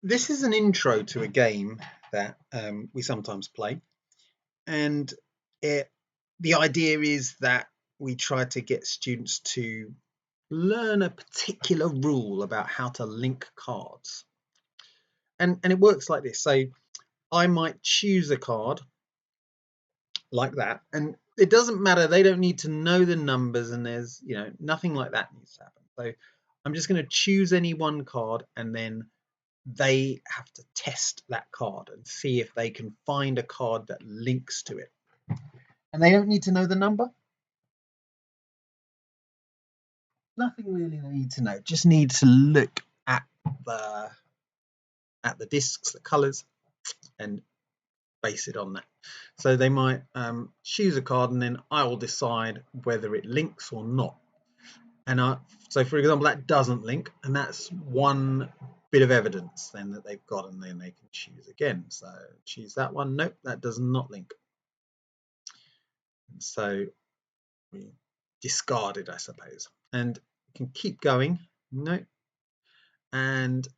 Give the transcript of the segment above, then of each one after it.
This is an intro to a game that we sometimes play, and the idea is that we try to get students to learn a particular rule about how to link cards. And it works like this. So I might choose a card like that, and it doesn't matter. They don't need to know the numbers, and there's nothing like that needs to happen. So I'm just going to choose any one card, and then they have to test that card and see if they can find a card that links to it. And they don't need to know the number. Nothing really they need to know. Just need to look the at the discs, the colours, and base it on that. So they might choose a card, and then I will decide whether it links or not. And so, for example, that doesn't link, and that's one bit of evidence then that they've got, and then they can choose again. So choose that one. Nope, that does not link. And so we discard it, I suppose, and can keep going. No, and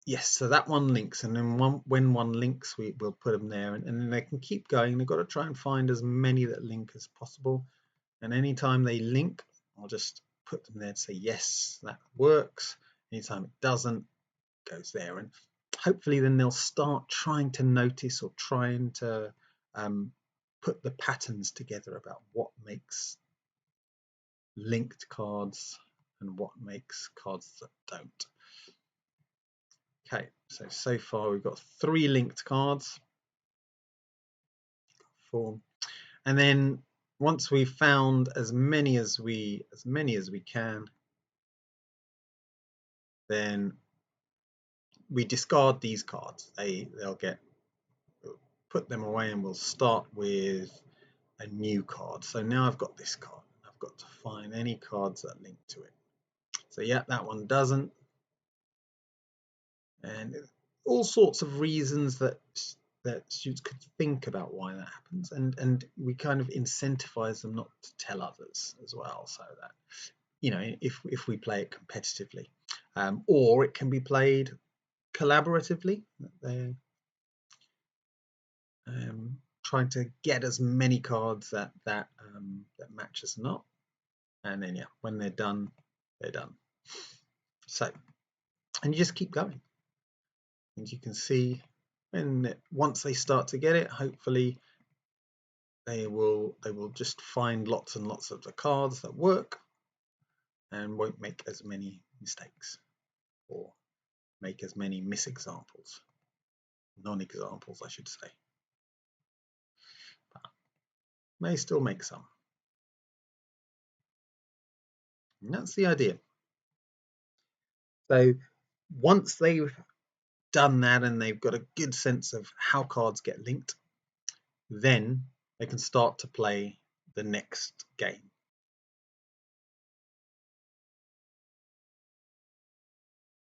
yes, so that one links, and then when one links, we'll put them there, and then they can keep going. They've got to try and find as many that link as possible, and anytime they link, I'll just put them there to say yes, that works. Anytime it doesn't, it goes there, and hopefully then they'll start trying to notice or trying to put the patterns together about what makes linked cards and what makes cards that don't. Okay, so far we've got 3 linked cards, 4, and then once we've found as many as we can, then we discard these cards. They'll get put them away, and we'll start with a new card. So now I've got this card. I've got to find any cards that link to it. So yeah, that one doesn't, and all sorts of reasons that students could think about why that happens, and we kind of incentivize them not to tell others as well, so that if we play it competitively, or it can be played collaboratively. They're trying to get as many cards that match as not, and then when they're done, they're done. So, and you just keep going, and you can see once they start to get it, hopefully they will just find lots and lots of the cards that work and won't make as many mistakes or make as many non-examples, I should say. But may still make some. And that's the idea. So once they've done that and they've got a good sense of how cards get linked, then they can start to play the next game.